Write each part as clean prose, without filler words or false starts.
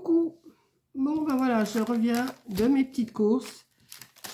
Coucou. Bon ben voilà, je reviens de mes petites courses.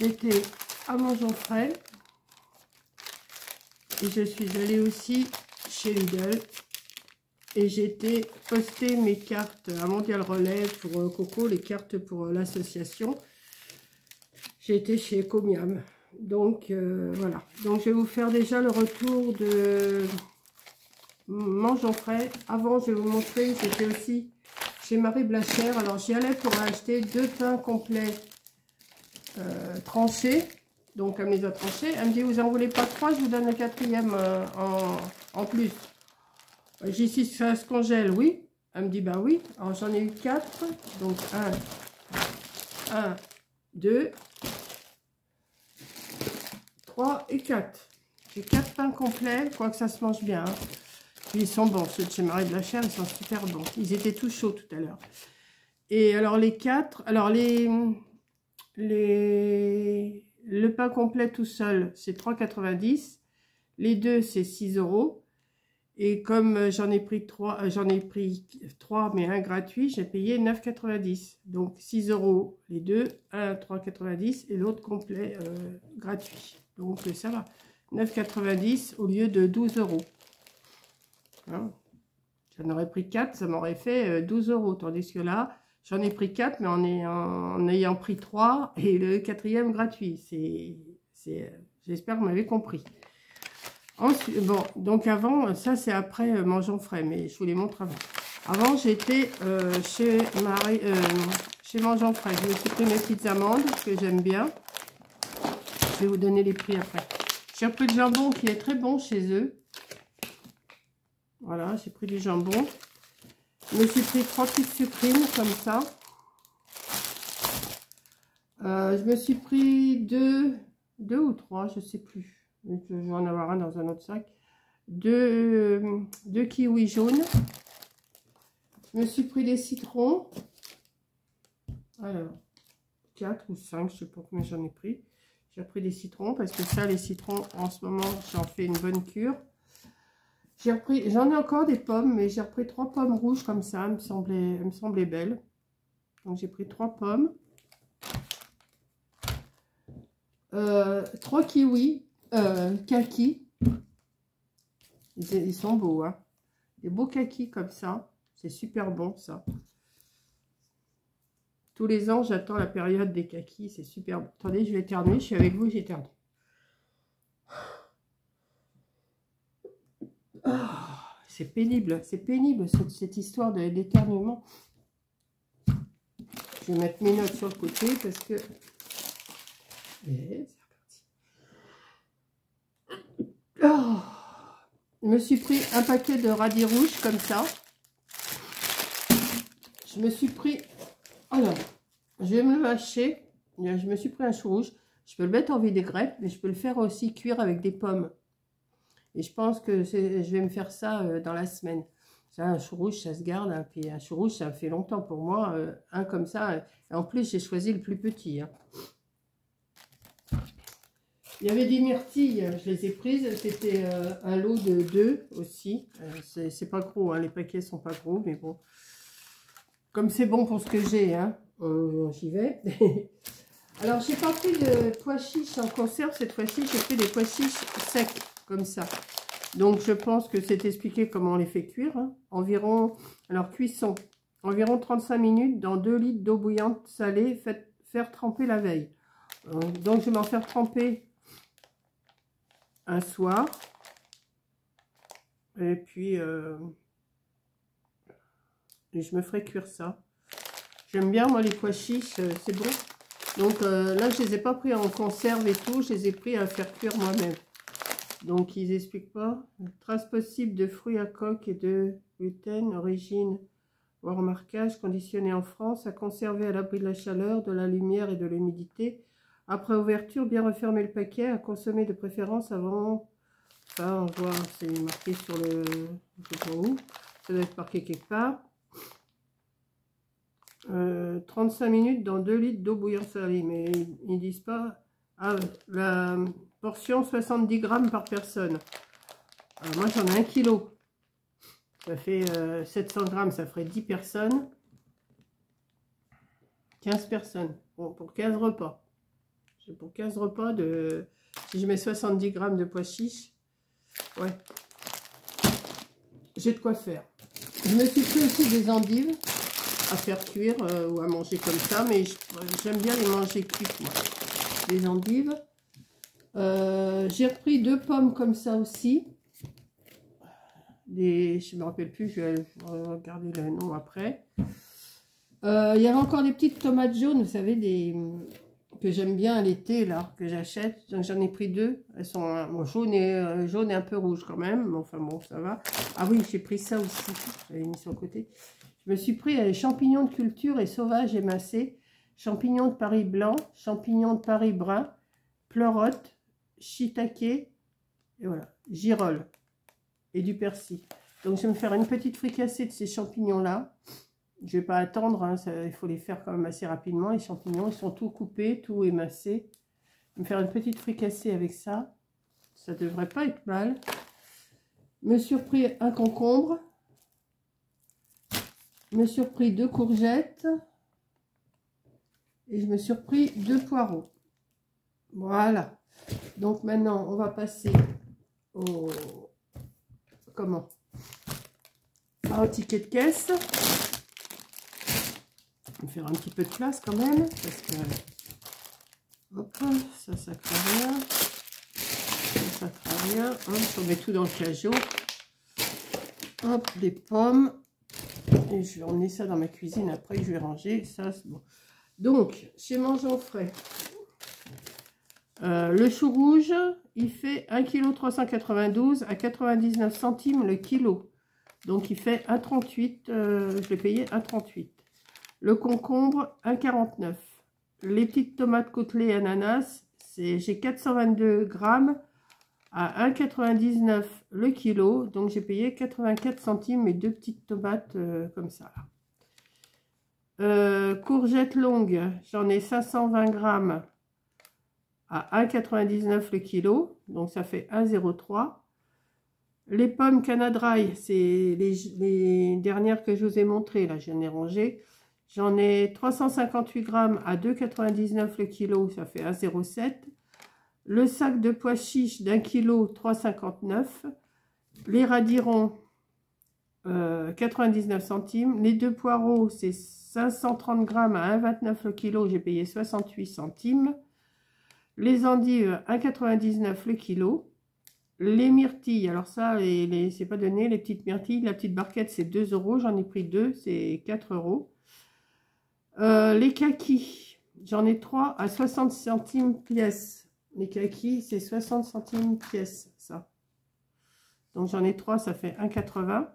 J'étais à Montjonfray et je suis allée aussi chez Lidl et j'ai été poster mes cartes à Mondial Relais pour Coco, les cartes pour l'association. J'ai été chez Ecomiam. Donc voilà, donc je vais vous faire déjà le retour de Montjonfray. Avant, je vais vous montrer, j'étais aussi chez Marie Blachère. Alors j'y allais pour acheter 2 pains complets tranchés. Donc elle me les a tranchés. Elle me dit, vous en voulez pas 3, je vous donne le 4e en plus. J'ai ici, ça se congèle, oui. Elle me dit, bah oui. Alors j'en ai eu 4. Donc 1, 2, 3 et 4. J'ai 4 pains complets, quoique ça se mange bien. Hein. Puis ils sont bons, ceux de chez Marie Blachère, ils sont super bons. Ils étaient tout chauds tout à l'heure. Et alors les 4, alors le pain complet tout seul, c'est 3,90. Les deux, c'est 6 €. Et comme j'en ai pris 3 mais un gratuit, j'ai payé 9,90. Donc 6 € les deux, un 3,90 et l'autre complet gratuit. Donc ça va. 9,90 au lieu de 12 €. Hein, j'en aurais pris 4, ça m'aurait fait 12 €. Tandis que là, j'en ai pris 4, mais en ayant pris 3 et le 4e gratuit. J'espère que vous m'avez compris. Ensuite, bon, donc avant, ça c'est après Montjonfray, mais je vous les montre avant. Avant, j'étais chez Montjonfray. Je me suis pris mes petites amandes, que j'aime bien. Je vais vous donner les prix après. J'ai repris le jambon qui est très bon chez eux. Voilà, j'ai pris du jambon. Je me suis pris 3 petites sucrines comme ça. Je me suis pris 2 ou 3, je ne sais plus. Je vais en avoir un dans un autre sac. 2 kiwis jaunes. Je me suis pris des citrons. Alors, 4 ou 5, je ne sais pas combien j'en ai pris. J'ai pris des citrons parce que ça, les citrons, en ce moment, j'en fais une bonne cure. J'en ai encore des pommes, mais j'ai repris 3 pommes rouges comme ça, elles me semblaient belles. Donc j'ai pris 3 pommes. 3 kiwis, kakis. Ils sont beaux, hein. Des beaux kakis comme ça. C'est super bon, ça. Tous les ans, j'attends la période des kakis. C'est super bon. Attendez, je vais éternuer. Je suis avec vous, j'éternue. Oh, c'est pénible cette histoire d'éternuement. Je vais mettre mes notes sur le côté parce que... Et c'est reparti. Oh, je me suis pris un paquet de radis rouges comme ça. Je me suis pris... Alors, je vais me le hacher. Je me suis pris un chou rouge. Je peux le mettre en vinaigrette, mais je peux le faire aussi cuire avec des pommes. Et je pense que je vais me faire ça dans la semaine. Ça, un chou rouge, ça se garde. Hein, puis un chou rouge, ça fait longtemps pour moi. Un comme ça. Et en plus, j'ai choisi le plus petit. Hein. Il y avait des myrtilles, je les ai prises. C'était un lot de 2 aussi. C'est pas gros, hein, les paquets sont pas gros, mais bon. Comme c'est bon pour ce que j'ai, hein, j'y vais. Alors, j'ai pas pris de pois chiches en conserve. Cette fois-ci, j'ai pris des pois chiches secs, comme ça. Donc, je pense que c'est expliqué comment on les fait cuire. Hein. Environ, alors cuisson, environ 35 minutes dans 2 litres d'eau bouillante salée. Faire tremper la veille. Donc, je vais m'en faire tremper un soir. Et puis, et je me ferai cuire ça. J'aime bien, moi, les pois chiches, c'est bon. Donc, là, je les ai pas pris en conserve et tout. Je les ai pris à faire cuire moi-même. Donc, ils expliquent pas. Trace possible de fruits à coque et de gluten, origine, voire marquage, conditionné en France, à conserver à l'abri de la chaleur, de la lumière et de l'humidité. Après ouverture, bien refermer le paquet, à consommer de préférence avant... Ça, on voit, c'est marqué sur le... Je sais pas où. Ça doit être marqué quelque part. 35 minutes dans 2 litres d'eau bouillante salée. Mais ils ne disent pas... Ah, la portion 70 grammes par personne. Alors moi, j'en ai 1 kilo. Ça fait 700 grammes, ça ferait 10 personnes. 15 personnes. Bon, pour 15 repas. Pour 15 repas de... Si je mets 70 grammes de pois chiches, ouais. J'ai de quoi faire. Je me suis pris aussi des endives à faire cuire ou à manger comme ça, mais j'aime bien les manger cuites, moi. Les endives. J'ai repris 2 pommes comme ça aussi. Je ne me rappelle plus, je vais regarder le nom après. Il y avait encore des petites tomates jaunes, vous savez, que j'aime bien à l'été, là, que j'achète. J'en ai pris 2. Elles sont bon, jaune et un peu rouge quand même. Mais enfin bon, ça va. Ah oui, j'ai pris ça aussi. J'avais mis sur le côté. Je me suis pris les champignons de culture et sauvages émincés, champignons de Paris blanc, champignons de Paris brun, pleurote, shiitake, et voilà, girolles et du persil. Donc je vais me faire une petite fricassée de ces champignons-là. Je ne vais pas attendre, hein, il faut les faire quand même assez rapidement. Les champignons, ils sont tout coupés, tout émincés. Je vais me faire une petite fricassée avec ça. Ça ne devrait pas être mal. Me suis pris un concombre. Me suis pris 2 courgettes. Et je me suis pris 2 poireaux. Voilà. Donc maintenant, on va passer au... au ticket de caisse. On va faire un petit peu de place quand même, parce que hop, ça craint rien, ça craint rien. Hop, on met tout dans le cajot. Hop, des pommes. Et je vais emmener ça dans ma cuisine après, je vais ranger. Ça, c'est bon. Donc, chez Mangeons Frais, le chou rouge, il fait 1,392 kg à 99 centimes le kilo. Donc, il fait 1,38 kg. Je l'ai payé 1,38 kg. Le concombre, 1,49 kg. Les petites tomates côtelées ananas, j'ai 422 grammes à 1,99 kg le kilo. Donc, j'ai payé 84 centimes mes 2 petites tomates comme ça. Courgettes longues, j'en ai 520 grammes à 1,99 kg le kilo. Donc, ça fait 1,03 kg. Les pommes Canadry, c'est les dernières que je vous ai montrées. Là, je viens de les ranger. J'en ai 358 grammes à 2,99 le kilo, ça fait 1,07 kg. Le sac de pois chiches d'1 kg, 3,59 kg. Les radirons, 99 centimes. Les 2 poireaux, c'est 530 grammes à 1,29 le kilo, j'ai payé 68 centimes. Les endives, 1,99 le kilo. Les myrtilles, alors ça, c'est pas donné, les petites myrtilles. La petite barquette, c'est 2 €, j'en ai pris 2, c'est 4 €. Les kakis, j'en ai 3 à 60 centimes pièce. Les kakis, c'est 60 centimes pièce, ça. Donc j'en ai 3, ça fait 1,80 €.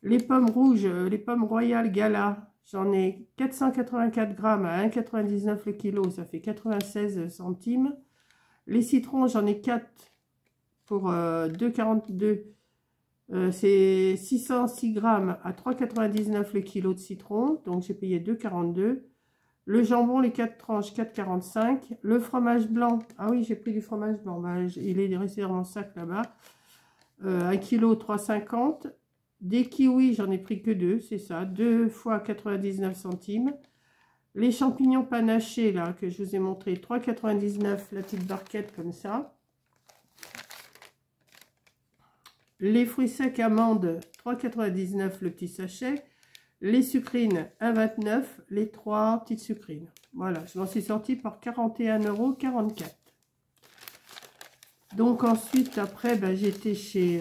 Les pommes rouges, les pommes royales Gala, j'en ai 484 grammes à 1,99 le kilo, ça fait 96 centimes. Les citrons, j'en ai 4 pour 2,42 €. C'est 606 grammes à 3,99 le kilo de citron, donc j'ai payé 2,42 €. Le jambon, les 4 tranches, 4,45 €. Le fromage blanc, ah oui, j'ai pris du fromage blanc, bah, il est resté dans mon sac là-bas. 1 kg, 3,50 €. Des kiwis, j'en ai pris que 2, c'est ça, 2 fois 99 centimes. Les champignons panachés, là, que je vous ai montré, 3,99 € la petite barquette comme ça. Les fruits secs amandes, 3,99 € le petit sachet. Les sucrines, 1,29 €, les 3 petites sucrines. Voilà, je m'en suis sortie par 41,44 €. Donc ensuite, après, bah, j'étais chez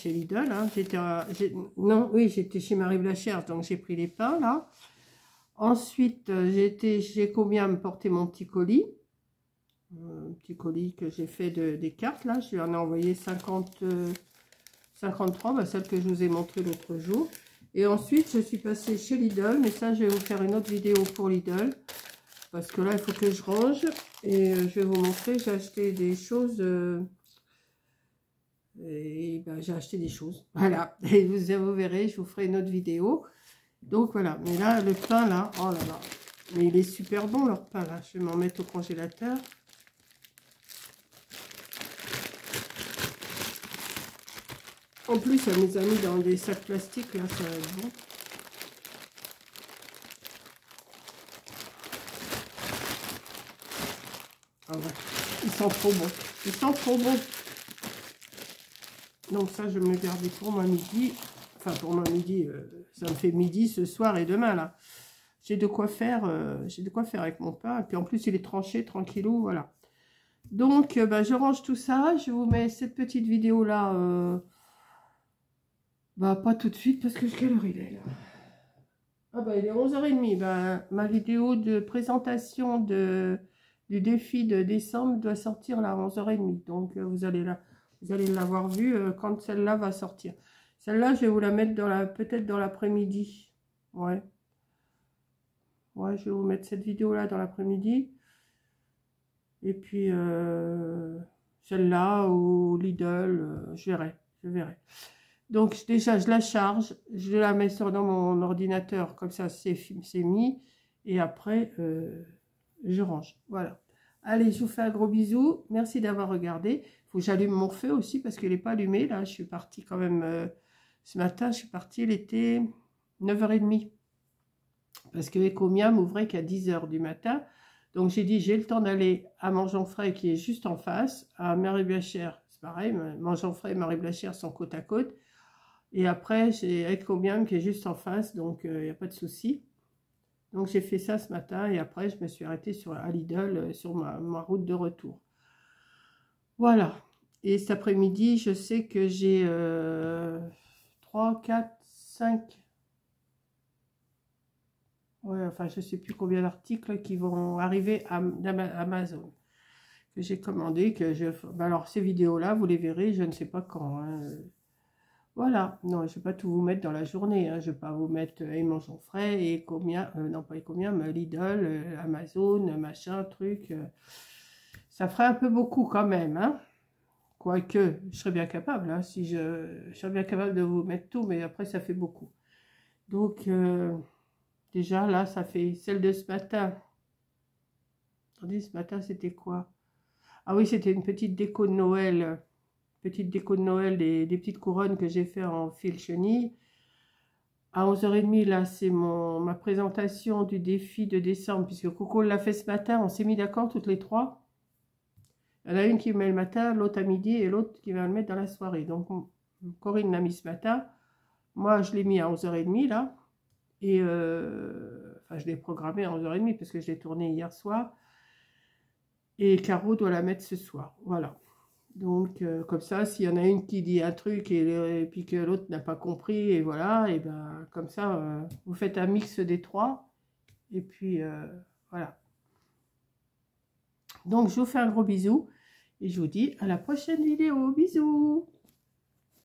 Lidl. Hein. J'étais chez Marie Blachère, donc j'ai pris les pains, là. Ensuite, j'ai combien me porter mon petit colis. Un petit colis que j'ai fait des cartes, là. Je lui en ai envoyé 53, bah, celle que je vous ai montré l'autre jour. Et ensuite, je suis passée chez Lidl, mais ça, je vais vous faire une autre vidéo pour Lidl. Parce que là, il faut que je range. Et je vais vous montrer, j'ai acheté des choses. Et ben, j'ai acheté des choses. Voilà. Et vous verrez, je vous ferai une autre vidéo. Donc voilà. Mais là, le pain, là, oh là là. Mais il est super bon, leur pain, là. Je vais m'en mettre au congélateur. En plus, elle nous a mis dans des sacs plastiques, là, ça va être bon. Ah ouais. Ils sont trop bons. Ils sont trop bons. Donc ça, je vais me le garder pour ma midi. Enfin, pour ma midi, ça me fait midi ce soir et demain, là. J'ai de quoi faire avec mon pain. Et puis en plus, il est tranché, tranquillou, voilà. Donc, bah, je range tout ça. Je vous mets cette petite vidéo-là. Bah, pas tout de suite, parce que quelle heure il est, là? Ah bah, il est 11h30. Bah, ma vidéo de présentation du défi de décembre doit sortir là, à 11h30. Donc, vous allez l'avoir vue quand celle-là va sortir. Celle-là, je vais vous la mettre peut-être dans l'après-midi. Ouais. Ouais, je vais vous mettre cette vidéo-là dans l'après-midi. Et puis, celle-là ou Lidl, je verrai. Donc, déjà, je la charge. Je la mets dans mon ordinateur. Comme ça, c'est mis. Et après, je range. Voilà. Allez, je vous fais un gros bisou. Merci d'avoir regardé. Il faut que j'allume mon feu aussi parce qu'il n'est pas allumé. Là, je suis partie quand même... ce matin, je suis partie, il était 9h30. Parce que Ecomia m'ouvrait qu'à 10h du matin. Donc j'ai dit, j'ai le temps d'aller à Mangeonfray qui est juste en face. À Marie-Blachère, c'est pareil. Mangeonfray et Marie-Blachère sont côte à côte. Et après, j'ai Ecomia qui est juste en face. Donc il n'y a pas de souci. Donc j'ai fait ça ce matin. Et après, je me suis arrêtée à Lidl sur ma route de retour. Voilà. Et cet après-midi, je sais que j'ai 3, 4, 5... Ouais, enfin, je ne sais plus combien d'articles qui vont arriver à Amazon. Que j'ai commandé, ben alors, ces vidéos-là, vous les verrez, je ne sais pas quand. Hein. Voilà. Non, je ne vais pas tout vous mettre dans la journée. Hein. Je ne vais pas vous mettre Mangeonfray et combien... non, pas combien, mais Lidl, Amazon, machin, truc. Ça ferait un peu beaucoup quand même. Hein. Quoique, je serais bien capable. Hein, si je serais bien capable de vous mettre tout, mais après, ça fait beaucoup. Donc... déjà, là, ça fait celle de ce matin. Attendez, ce matin, c'était quoi? Ah oui, c'était une petite déco de Noël. Petite déco de Noël, des petites couronnes que j'ai fait en fil chenille. À 11h30, là, c'est ma présentation du défi de décembre. Puisque Coco l'a fait ce matin, on s'est mis d'accord toutes les trois. Il y en a une qui me met le matin, l'autre à midi et l'autre qui va le mettre dans la soirée. Donc, Corinne l'a mis ce matin. Moi, je l'ai mis à 11h30, là. Et enfin, je l'ai programmé à 11h30 parce que je l'ai tourné hier soir. Et Caro doit la mettre ce soir. Voilà. Donc, comme ça, s'il y en a une qui dit un truc et puis que l'autre n'a pas compris, et voilà, et ben comme ça, vous faites un mix des trois. Et puis, voilà. Donc, je vous fais un gros bisou. Et je vous dis à la prochaine vidéo. Bisous!